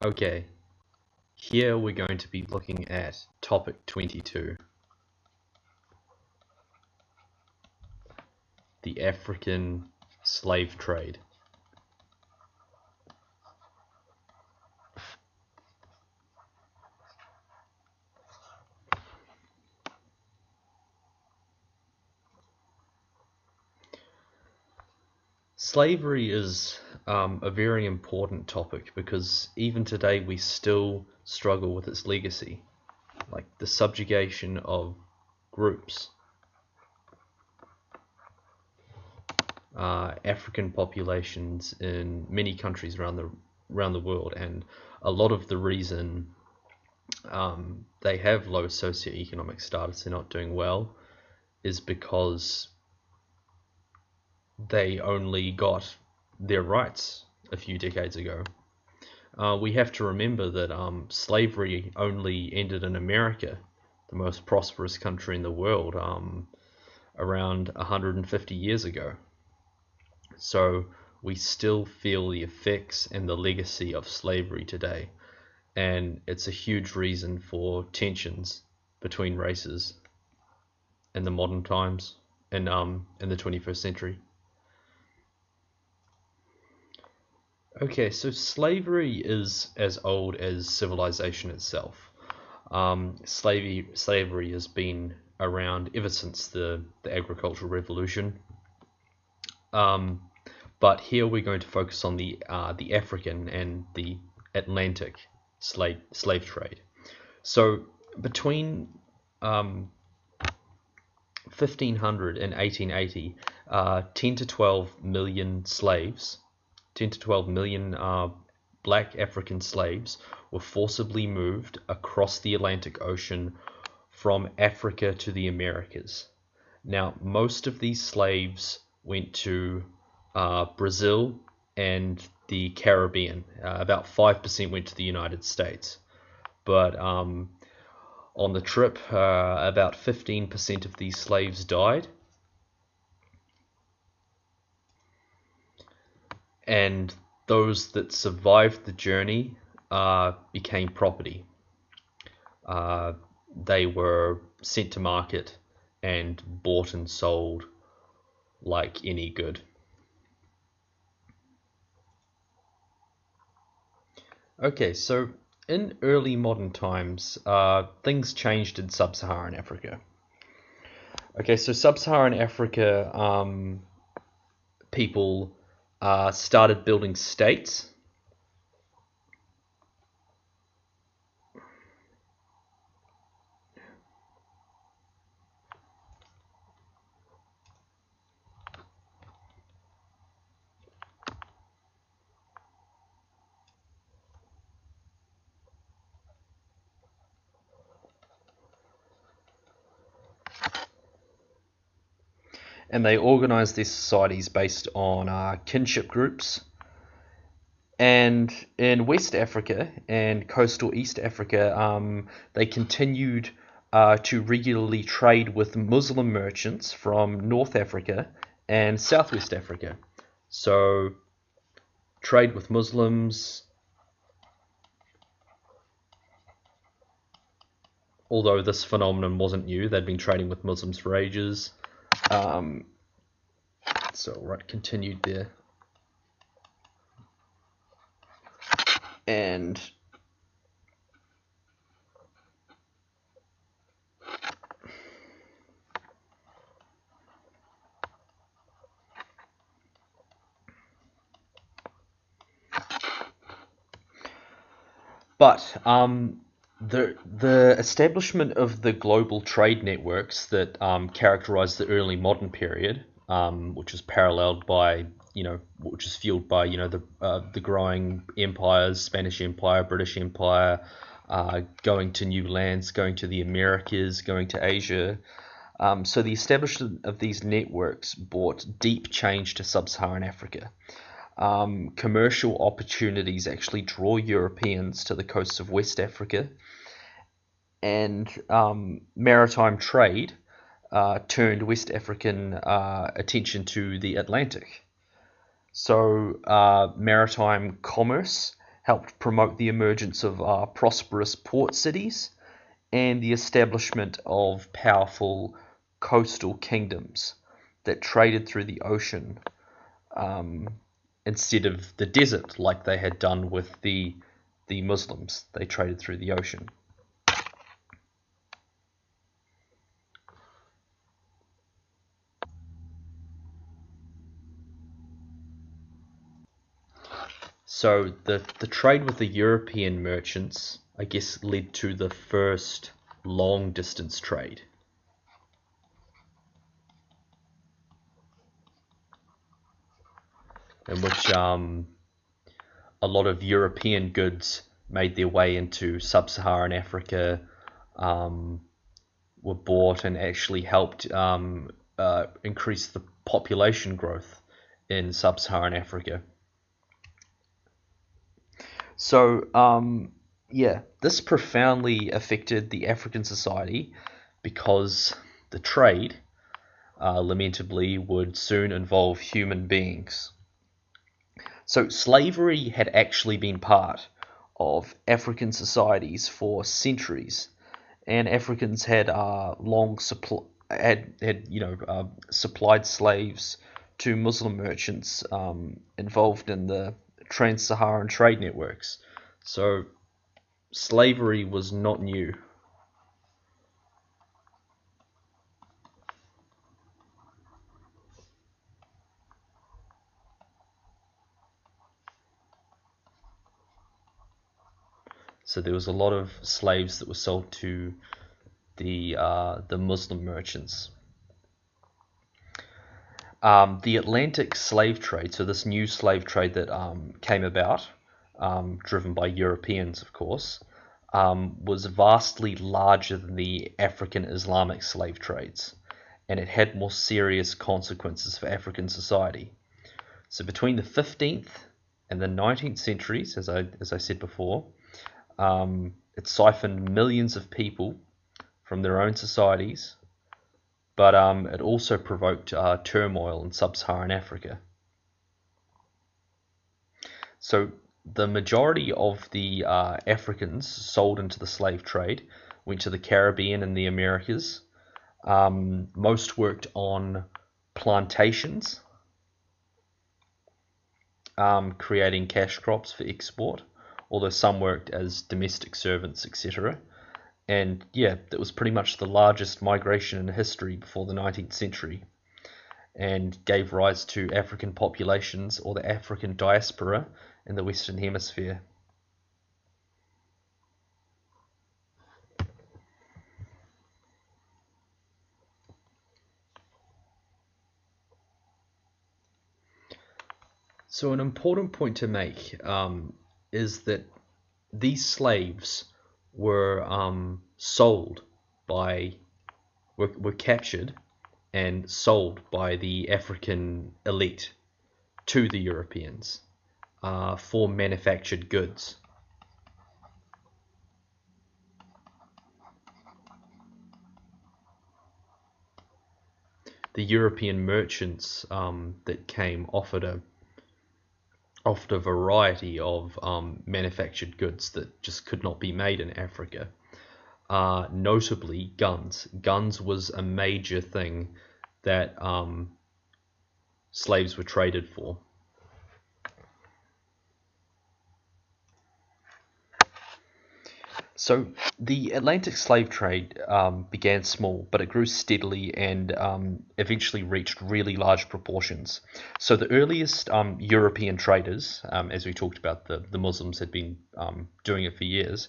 Okay, here we're going to be looking at topic 22, the African slave trade. Slavery is a very important topic because even today we still struggle with its legacy, like the subjugation of groups, African populations in many countries around the world, and a lot of the reason they have low socioeconomic status, they're not doing well, is because they only got their rights a few decades ago. We have to remember that slavery only ended in America, the most prosperous country in the world, around 150 years ago. So we still feel the effects and the legacy of slavery today, and it's a huge reason for tensions between races in the modern times and in the 21st century. Okay, so slavery is as old as civilization itself. Slavery has been around ever since the agricultural revolution. But here we're going to focus on the African and the Atlantic slave trade. So between 1500 and 1880, 10 to 12 million slaves 10 to 12 million black African slaves were forcibly moved across the Atlantic Ocean from Africa to the Americas. Now, most of these slaves went to Brazil and the Caribbean. About 5% went to the United States. But on the trip, about 15% of these slaves died. And those that survived the journey became property. They were sent to market and bought and sold like any good. Okay, so in early modern times, things changed in sub-Saharan Africa. Okay, so sub-Saharan Africa people started building states. And they organized their societies based on kinship groups. And in West Africa and coastal East Africa, they continued to regularly trade with Muslim merchants from North Africa and Southwest Africa. So, trade with Muslims, although this phenomenon wasn't new, they'd been trading with Muslims for ages. Continued there. And But the establishment of the global trade networks that characterized the early modern period, which was paralleled by which is fueled by the growing empires, Spanish Empire, British Empire, going to new lands, going to the Americas, going to Asia. So the establishment of these networks brought deep change to sub-Saharan Africa. Commercial opportunities actually draw Europeans to the coasts of West Africa, and maritime trade turned West African attention to the Atlantic. So maritime commerce helped promote the emergence of prosperous port cities and the establishment of powerful coastal kingdoms that traded through the ocean um, instead of the desert like they had done with the Muslims. They traded through the ocean. So the trade with the European merchants, I guess, led to the first long distance trade. In which a lot of European goods made their way into sub-Saharan Africa, um, were bought and actually helped increase the population growth in sub-Saharan Africa. So, yeah, this profoundly affected the African society because the trade, lamentably, would soon involve human beings. So slavery had actually been part of African societies for centuries, and Africans had long supplied slaves to Muslim merchants involved in the trans-Saharan trade networks. So slavery was not new. So there was a lot of slaves that were sold to the Muslim merchants. The Atlantic slave trade, so this new slave trade that came about, driven by Europeans, of course, was vastly larger than the African Islamic slave trades, and it had more serious consequences for African society. So between the 15th and the 19th centuries, as I said before, it siphoned millions of people from their own societies, but it also provoked turmoil in sub-Saharan Africa. So the majority of the Africans sold into the slave trade went to the Caribbean and the Americas. Most worked on plantations, creating cash crops for export, although some worked as domestic servants, etc. And yeah, that was pretty much the largest migration in history before the 19th century, and gave rise to African populations, or the African diaspora, in the Western Hemisphere. So an important point to make is that these slaves were sold by were captured and sold by the African elite to the Europeans for manufactured goods. The European merchants that came offered a variety of manufactured goods that just could not be made in Africa. Notably, guns. Guns was a major thing that slaves were traded for. So the Atlantic slave trade began small, but it grew steadily and eventually reached really large proportions. So the earliest European traders, as we talked about, the Muslims had been doing it for years,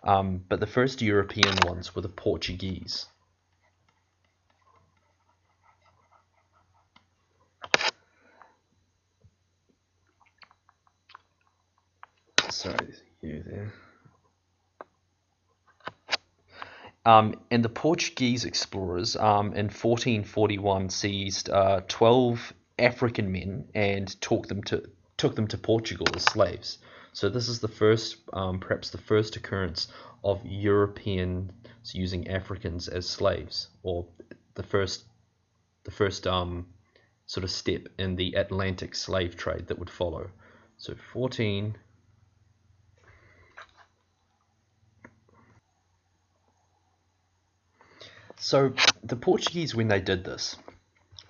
but the first European ones were the Portuguese. Sorry, you there. And the Portuguese explorers in 1441 seized 12 African men and took them to Portugal as slaves. So this is the first, perhaps the first occurrence of Europeans using Africans as slaves, or the first sort of step in the Atlantic slave trade that would follow. So 14. So the Portuguese, when they did this,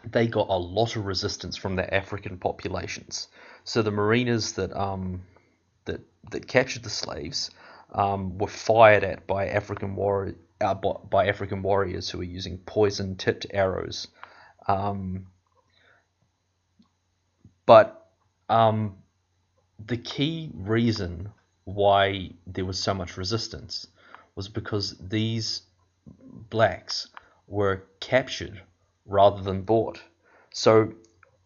they got a lot of resistance from the African populations. So the mariners that that captured the slaves were fired at by by African warriors who were using poison-tipped arrows. Um, but the key reason why there was so much resistance was because these blacks were captured rather than bought. So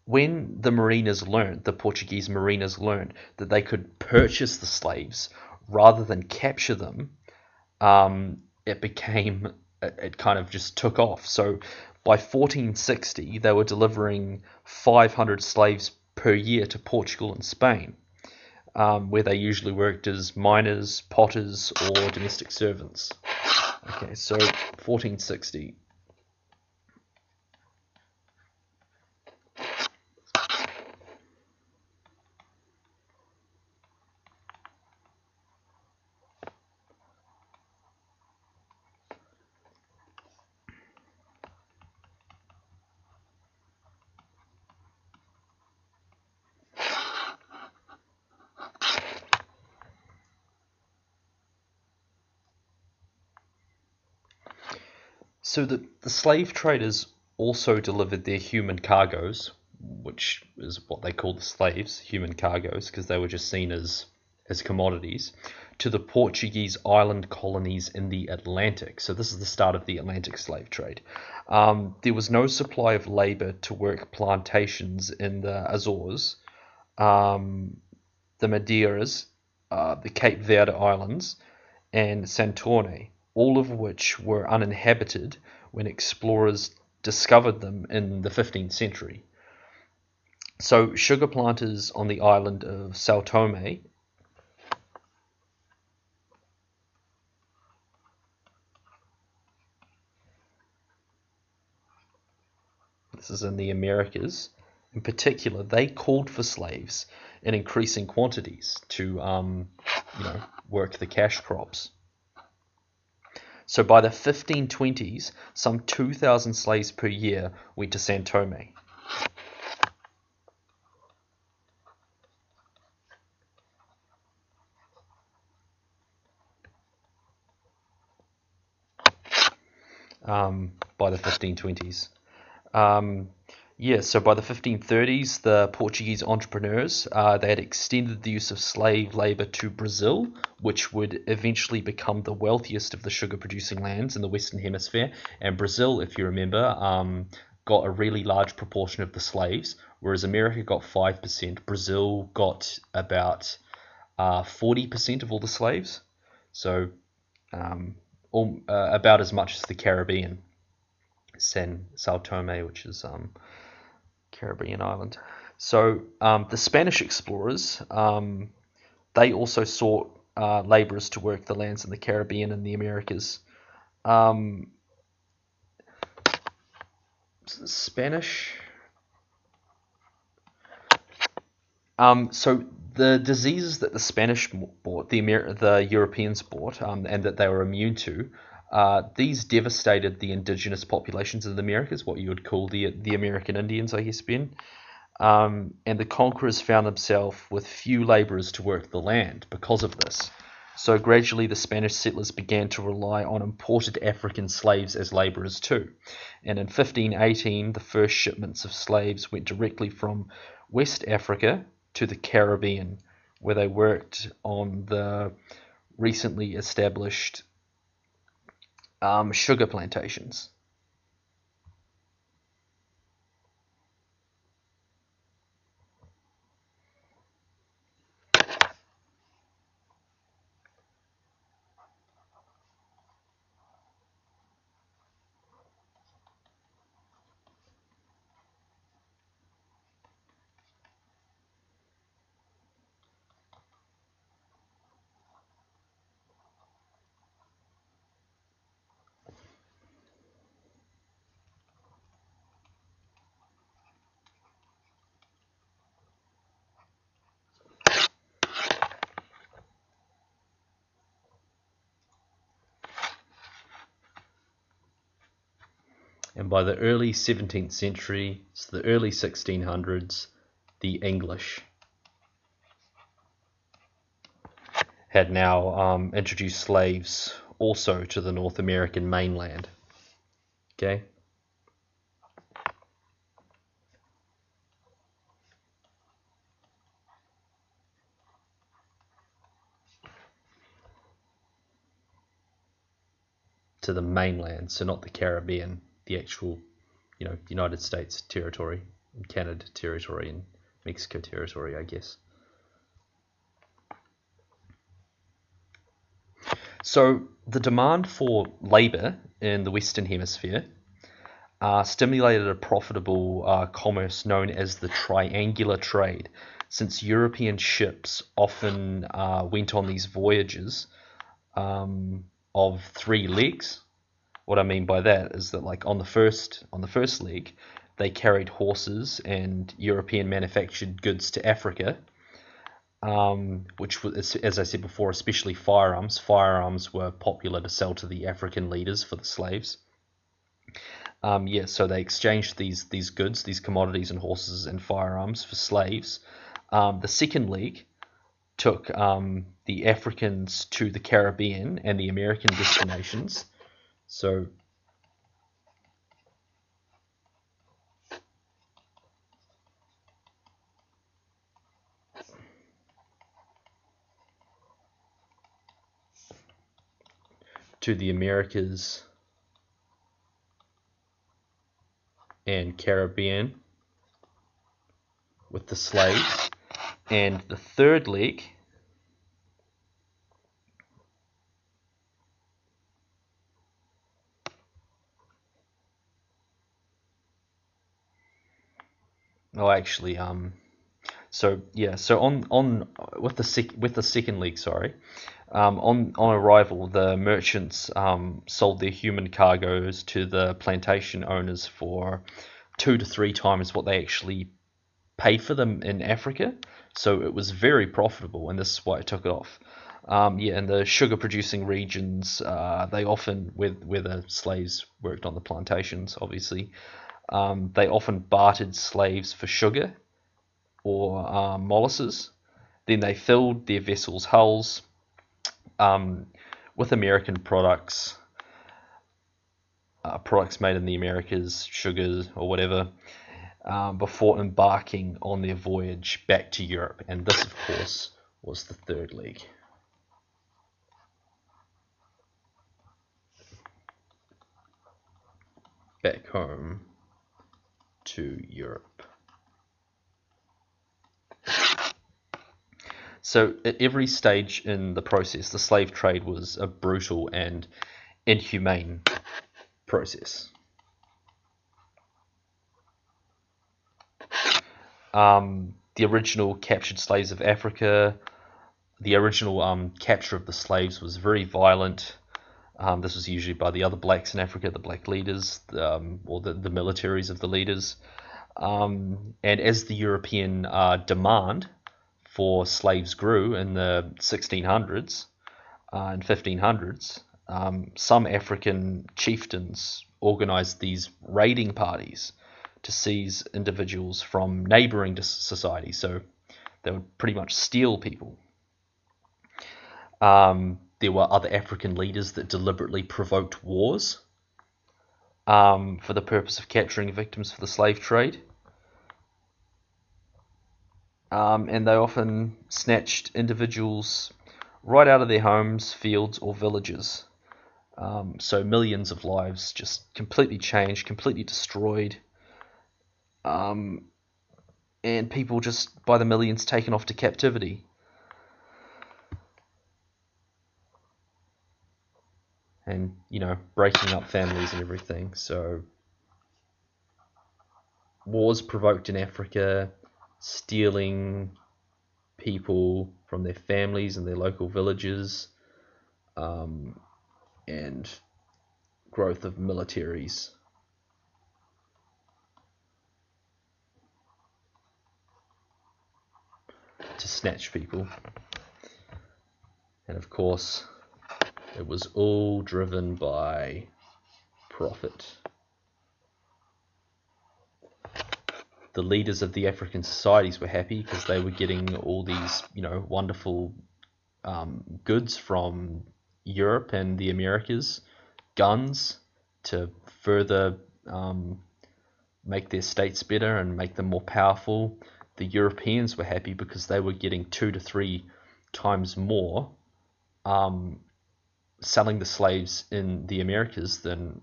when the Portuguese mariners learned that they could purchase the slaves rather than capture them, it kind of just took off. So by 1460, they were delivering 500 slaves per year to Portugal and Spain, where they usually worked as miners, potters, or domestic servants. Okay, so 1460. So the slave traders also delivered their human cargoes, which is what they called the slaves, human cargoes, because they were just seen as commodities, to the Portuguese island colonies in the Atlantic. So this is the start of the Atlantic slave trade. There was no supply of labor to work plantations in the Azores, um, the Madeiras, the Cape Verde Islands, and Santorini, all of which were uninhabited when explorers discovered them in the 15th century. So, sugar planters on the island of Sao Tome, this is in the Americas, in particular, they called for slaves in increasing quantities to, work the cash crops. So by the 1520s, some 2,000 slaves per year went to Sao Tome. By the 1520s. Um, yeah, so by the 1530s, the Portuguese entrepreneurs they had extended the use of slave labor to Brazil, which would eventually become the wealthiest of the sugar-producing lands in the Western Hemisphere. And Brazil, if you remember, got a really large proportion of the slaves, whereas America got 5%. Brazil got about 40% of all the slaves, so um, about as much as the Caribbean. Sao Tome, which is Caribbean island. So the Spanish explorers, they also sought laborers to work the lands in the Caribbean and the Americas. Um, Spanish. So the diseases that the Spanish brought, the Europeans brought, and that they were immune to, these devastated the indigenous populations of the Americas, what you would call the American Indians, I guess, Ben. And the conquerors found themselves with few laborers to work the land because of this. So gradually, the Spanish settlers began to rely on imported African slaves as laborers too. And in 1518, the first shipments of slaves went directly from West Africa to the Caribbean, where they worked on the recently established sugar plantations. And by the early 17th century, so the early 1600s, the English had now introduced slaves also to the North American mainland. Okay. To the mainland, so not the Caribbean, the actual, United States territory, and Canada territory, and Mexico territory, I guess. So the demand for labour in the Western Hemisphere stimulated a profitable commerce known as the triangular trade, since European ships often went on these voyages of 3 legs. What I mean by that is that, like, on the first leg, they carried horses and European manufactured goods to Africa, which was, as I said before, especially firearms. Firearms were popular to sell to the African leaders for the slaves. So they exchanged these goods, these commodities and horses and firearms for slaves. The second leg took the Africans to the Caribbean and the American destinations. So to the Americas and Caribbean with the slaves. And the third leg so on with the second leg, sorry. On arrival, the merchants sold their human cargoes to the plantation owners for 2 to 3 times what they actually paid for them in Africa. So it was very profitable, and this is why it took off. In the sugar producing regions, they often, where the slaves worked on the plantations, obviously, they often bartered slaves for sugar or molasses. Then they filled their vessels' hulls with American products, products made in the Americas, sugars or whatever, before embarking on their voyage back to Europe. And this, of course, was the third leg. Back home to Europe. So at every stage in the process, the slave trade was a brutal and inhumane process. The original captured slaves of Africa, the original capture of the slaves was very violent. This was usually by the other blacks in Africa, the black leaders, or the militaries of the leaders. And as the European demand for slaves grew in the 1600s and 1500s, some African chieftains organized these raiding parties to seize individuals from neighboring societies. So they would pretty much steal people. There were other African leaders that deliberately provoked wars for the purpose of capturing victims for the slave trade. And they often snatched individuals right out of their homes, fields, or villages. So millions of lives just completely changed, completely destroyed. And people just by the millions taken off to captivity. And, breaking up families and everything. So wars provoked in Africa, stealing people from their families and their local villages, and growth of militaries. To snatch people. And of course, it was all driven by profit. the leaders of the African societies were happy because they were getting all these, wonderful goods from Europe and the Americas, guns to further make their states better and make them more powerful. The Europeans were happy because they were getting 2 to 3 times more selling the slaves in the Americas than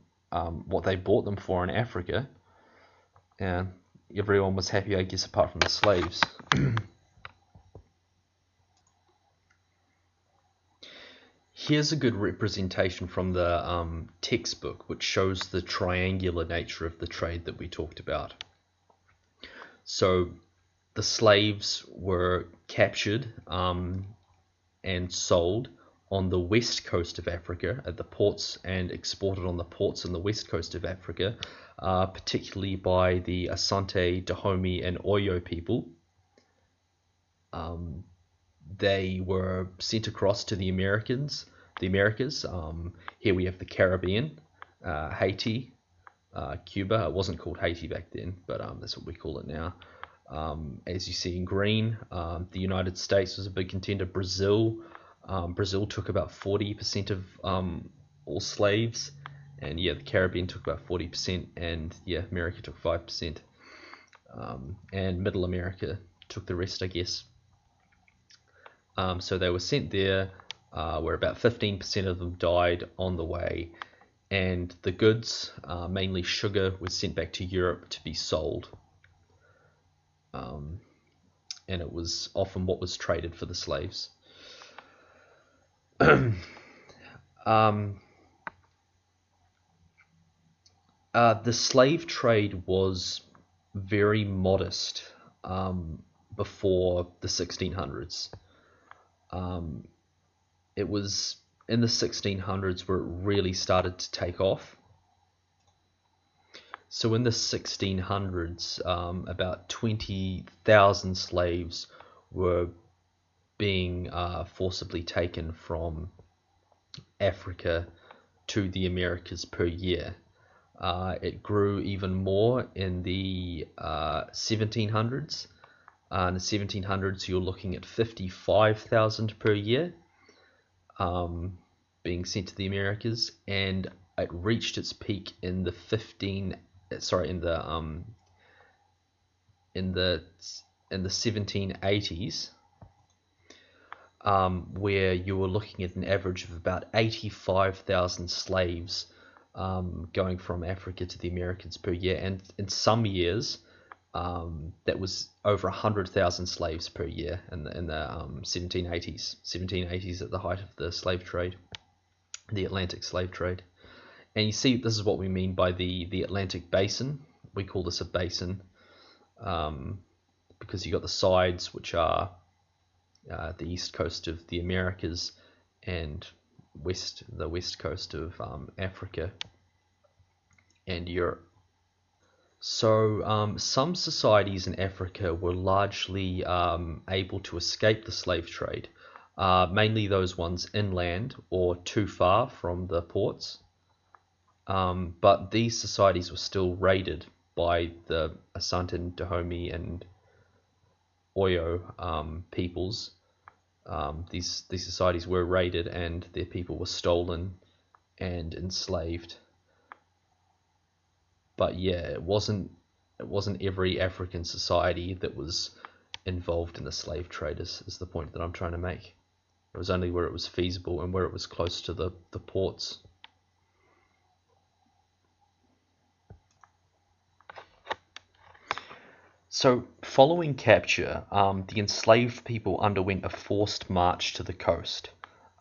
what they bought them for in Africa. And everyone was happy, I guess, apart from the slaves. Here's a good representation from the textbook, which shows the triangular nature of the trade that we talked about. So the slaves were captured and sold on the west coast of Africa at the ports and exported on the ports on the west coast of Africa, particularly by the Asante, Dahomey, and Oyo people. They were sent across to the Americas. Here we have the Caribbean, Haiti, Cuba. It wasn't called Haiti back then, but that's what we call it now. As you see in green, the United States was a big contender. Brazil took about 40% of all slaves, and the Caribbean took about 40%, and America took 5%, and Middle America took the rest, I guess. So they were sent there, where about 15% of them died on the way, and the goods, mainly sugar, was sent back to Europe to be sold. And it was often what was traded for the slaves. The slave trade was very modest before the 1600s. It was in the 1600s where it really started to take off. So in the 1600s, about 20,000 slaves were being forcibly taken from Africa to the Americas per year. It grew even more in the 1700s. In the 1700s, you're looking at 55,000 per year being sent to the Americas, and it reached its peak in the 1780s, where you were looking at an average of about 85,000 slaves going from Africa to the Americas per year, and in some years that was over 100,000 slaves per year in the 1780s at the height of the slave trade, the Atlantic slave trade. And you see, this is what we mean by the Atlantic basin. We call this a basin because you got the sides, which are the east coast of the Americas and the west coast of Africa and Europe. So some societies in Africa were largely able to escape the slave trade, mainly those ones inland or too far from the ports. But these societies were still raided by the Asante, Dahomey, and Oyo peoples. These societies were raided and their people were stolen and enslaved. But it wasn't every African society that was involved in the slave trade is the point that I'm trying to make. It was only where it was feasible and where it was close to the ports. So, following capture, the enslaved people underwent a forced march to the coast,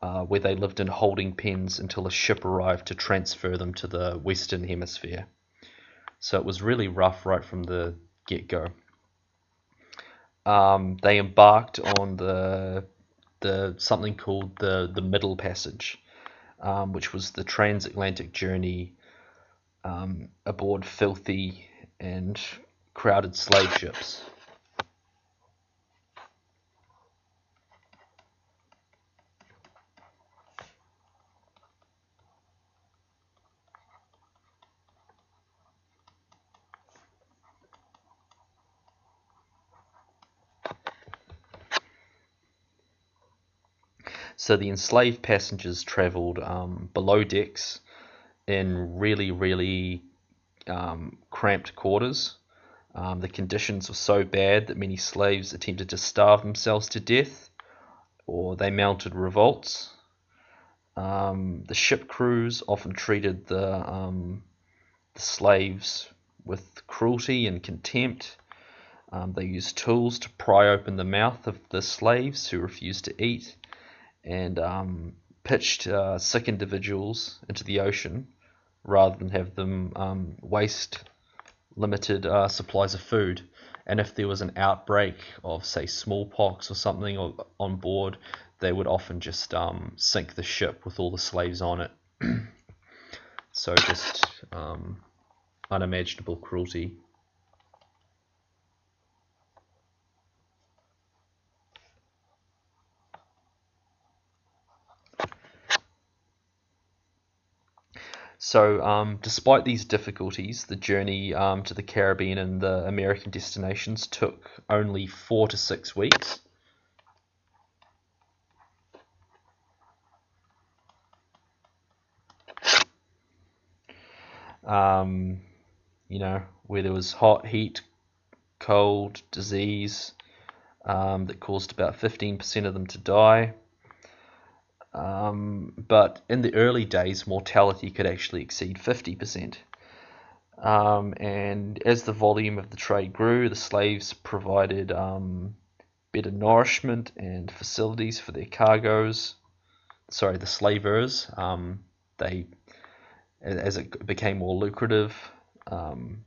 where they lived in holding pens until a ship arrived to transfer them to the Western Hemisphere. So it was really rough right from the get-go. They embarked on the something called the Middle Passage, which was the transatlantic journey aboard filthy and crowded slave ships. So the enslaved passengers travelled below decks in really, really cramped quarters. The conditions were so bad that many slaves attempted to starve themselves to death, or they mounted revolts. The ship crews often treated the slaves with cruelty and contempt. They used tools to pry open the mouth of the slaves who refused to eat, and pitched sick individuals into the ocean rather than have them waste limited supplies of food. And if there was an outbreak of, say, smallpox or something on board, they would often just sink the ship with all the slaves on it. So just unimaginable cruelty. So, despite these difficulties, the journey to the Caribbean and the American destinations took only 4 to 6 weeks. Um, where there was hot, heat, cold, disease that caused about 15% of them to die. But in the early days, mortality could actually exceed 50%. And as the volume of the trade grew, the slaves provided better nourishment and facilities for their cargoes. Sorry, the slavers. They, as it became more lucrative,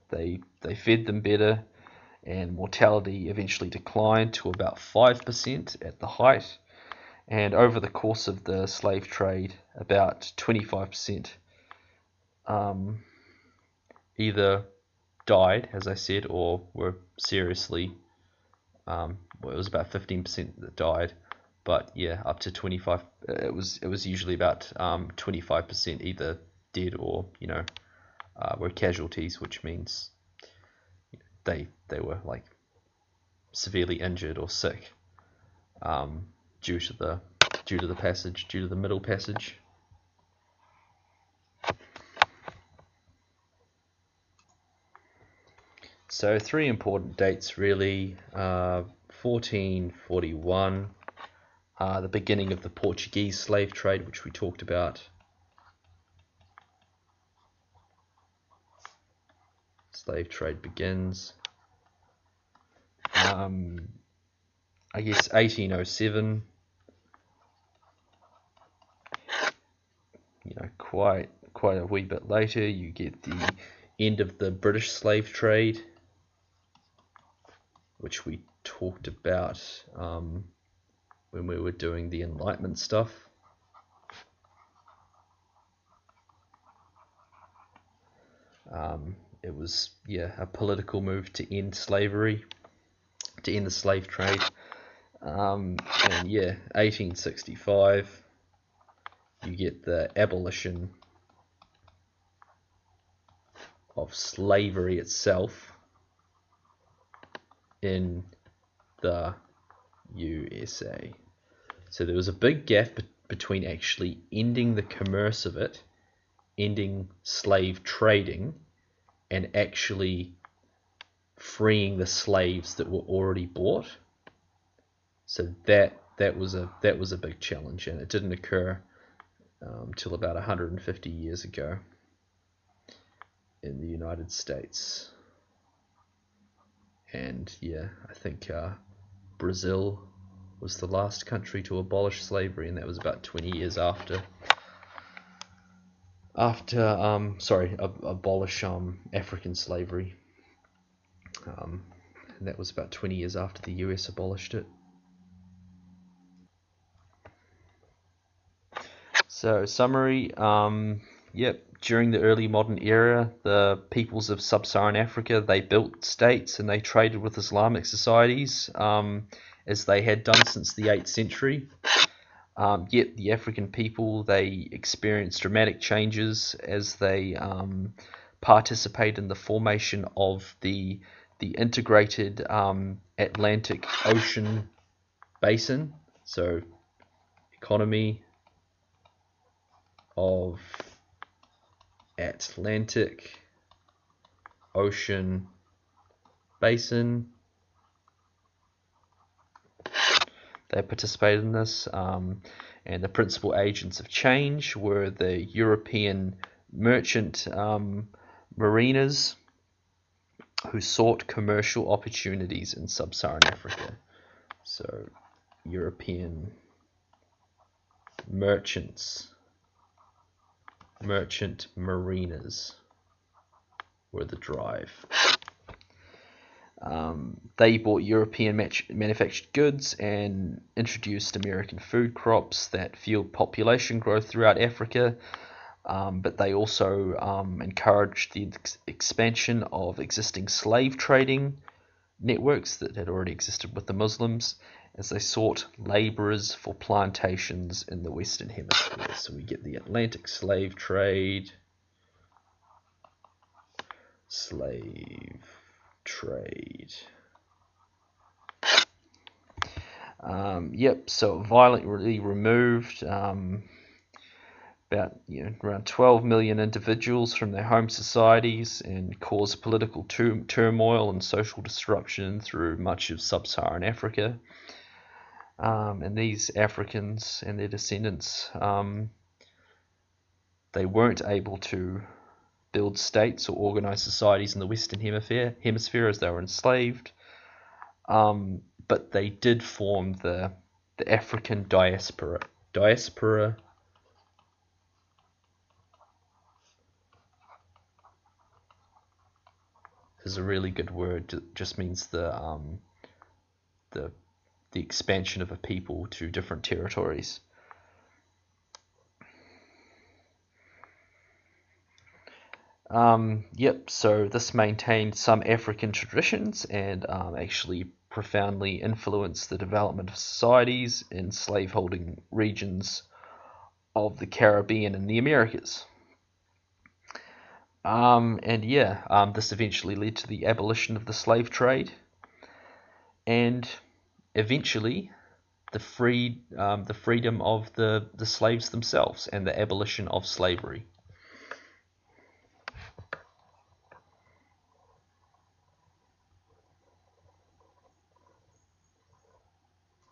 they fed them better, and mortality eventually declined to about 5% at the height. And over the course of the slave trade, about 25% either died, as I said, or were seriously. Well, it was about 15% that died, but yeah, up to 25. It was usually about 25% either dead or were casualties, which means they were like severely injured or sick due to the Middle Passage. So 3 important dates really: 1441, the beginning of the Portuguese slave trade, which we talked about. Slave trade begins. I guess 1807. Quite a wee bit later, you get the end of the British slave trade, which we talked about when we were doing the Enlightenment stuff. It was a political move to end slavery, to end the slave trade. And 1865, you get the abolition of slavery itself in the USA. So there was a big gap between actually ending the commerce of it, ending slave trading, and actually freeing the slaves that were already bought. So that was a big challenge, and it didn't occur till about 150 years ago in the United States. And I think Brazil was the last country to abolish slavery, and that was about 20 years after abolish African slavery, and that was about 20 years after the US abolished it. So summary, during the early modern era, the peoples of sub-Saharan Africa, they built states and they traded with Islamic societies, as they had done since the 8th century. Yet the African people, they experienced dramatic changes as they participate in the formation of the integrated Atlantic Ocean basin. So economy of Atlantic Ocean Basin. They participated in this, and the principal agents of change were the European merchant mariners who sought commercial opportunities in sub-Saharan Africa. So, European merchant mariners were the drive. They bought European manufactured goods and introduced American food crops that fueled population growth throughout Africa, but they also encouraged the expansion of existing slave trading networks that had already existed with the Muslims, as they sought laborers for plantations in the Western Hemisphere. So we get the Atlantic slave trade. So violently removed around 12 million individuals from their home societies and caused political turmoil and social disruption through much of sub-Saharan Africa. And these Africans and their descendants, they weren't able to build states or organize societies in the Western Hemisphere as they were enslaved. But they did form the African diaspora. Diaspora is a really good word. It just means the expansion of a people to different territories. So this maintained some African traditions and actually profoundly influenced the development of societies in slaveholding regions of the Caribbean and the Americas. This eventually led to the abolition of the slave trade, and eventually the freedom of the slaves themselves and the abolition of slavery.